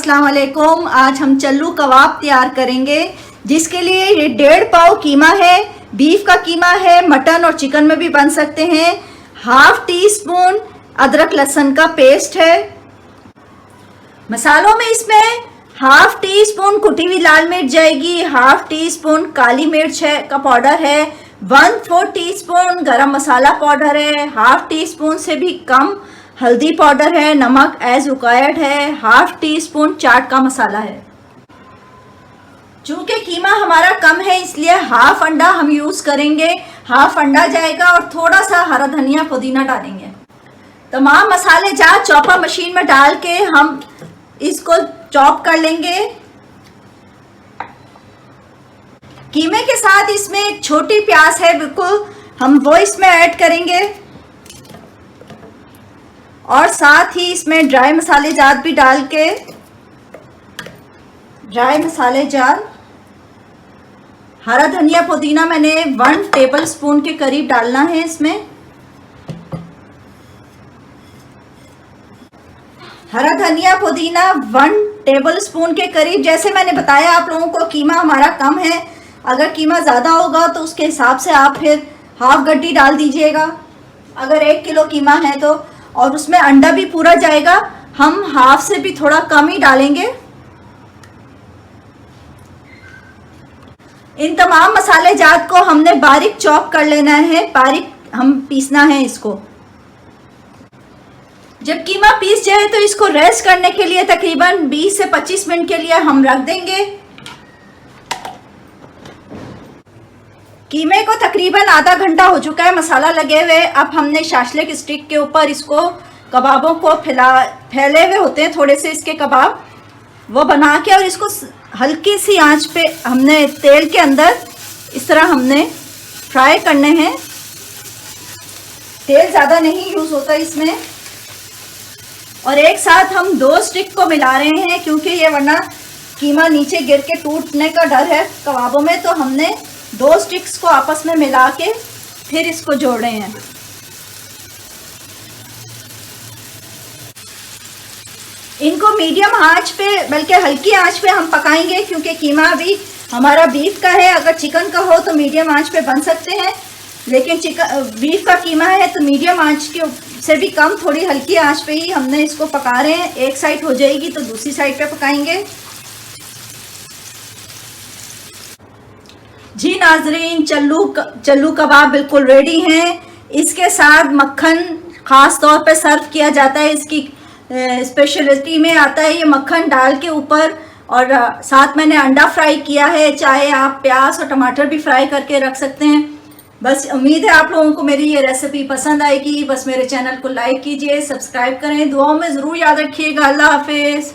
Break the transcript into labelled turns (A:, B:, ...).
A: अस्सलाम वालेकुम। आज हम चल्लू कबाब तैयार करेंगे, जिसके लिए ये 1.5 पाव कीमा है। बीफ का कीमा है, मटन और चिकन में भी बन सकते हैं। हाफ टी स्पून अदरक लहसुन का पेस्ट है। मसालों में इसमें हाफ टी स्पून कुटी हुई लाल मिर्च जाएगी, हाफ टी स्पून काली मिर्च है का पाउडर है, 1/4 टीस्पून गरम मसाला पाउडर है, हाफ टी स्पून से भी कम हल्दी पाउडर है, नमक एज रिक्वायर्ड है, हाफ टी स्पून चाट का मसाला है। चूंकि कीमा हमारा कम है इसलिए हाफ अंडा हम यूज करेंगे। हाफ अंडा जाएगा और थोड़ा सा हरा धनिया पुदीना डालेंगे। तमाम मसाले जार चॉपर मशीन में डाल के हम इसको चॉप कर लेंगे। कीमे के साथ इसमें एक छोटी प्याज है बिल्कुल, हम वो इसमें ऐड करेंगे और साथ ही इसमें ड्राई मसाले जार भी डाल के, ड्राई मसाले जार, हरा धनिया पुदीना मैंने 1 टेबल स्पून के करीब डालना है इसमें। हरा धनिया पुदीना 1 टेबल स्पून के करीब। जैसे मैंने बताया आप लोगों को कीमा हमारा कम है, अगर कीमा ज़्यादा होगा तो उसके हिसाब से आप फिर हाफ गड्डी डाल दीजिएगा। अगर 1 किलो कीमा है तो, और उसमें अंडा भी पूरा जाएगा, हम हाफ से भी थोड़ा कम ही डालेंगे। इन तमाम मसाले जात को हमने बारीक चॉप कर लेना है, बारीक हम पीसना है इसको। जब कीमा पीस जाए तो इसको रेस्ट करने के लिए तकरीबन 20 से 25 मिनट के लिए हम रख देंगे। कीमे को तकरीबन आधा घंटा हो चुका है मसाला लगे हुए। अब हमने शाशलिक स्टिक के ऊपर इसको कबाबों को फैले हुए होते हैं थोड़े से इसके कबाब, वो बना के और इसको हल्की सी आंच पे हमने तेल के अंदर इस तरह हमने फ्राई करने हैं। तेल ज़्यादा नहीं यूज़ होता इसमें। और एक साथ हम 2 स्टिक को मिला रहे हैं क्योंकि ये वरना कीमा नीचे गिर के टूटने का डर है कबाबों में, तो हमने 2 स्टिक्स को आपस में मिला के फिर इसको जोड़ रहे हैं। इनको मीडियम आंच पे, बल्कि हल्की आंच पे हम पकाएंगे क्योंकि कीमा भी हमारा बीफ का है। अगर चिकन का हो तो मीडियम आंच पे बन सकते हैं, लेकिन बीफ का कीमा है तो मीडियम आंच के से भी कम, थोड़ी हल्की आंच पे ही हमने इसको पका रहे हैं। एक साइड हो जाएगी तो दूसरी साइड पे पकाएंगे। जी नाजरीन, चल्लू कबाब बिल्कुल रेडी हैं। इसके साथ मक्खन ख़ास तौर पे सर्व किया जाता है, इसकी स्पेशलिटी में आता है ये मक्खन डाल के ऊपर, और साथ मैंने अंडा फ्राई किया है। चाहे आप प्याज और टमाटर भी फ्राई करके रख सकते हैं। बस उम्मीद है आप लोगों को मेरी ये रेसिपी पसंद आएगी। बस मेरे चैनल को लाइक कीजिए, सब्सक्राइब करें, दुआओं में ज़रूर याद रखिएगा। अल्लाह हाफिज़।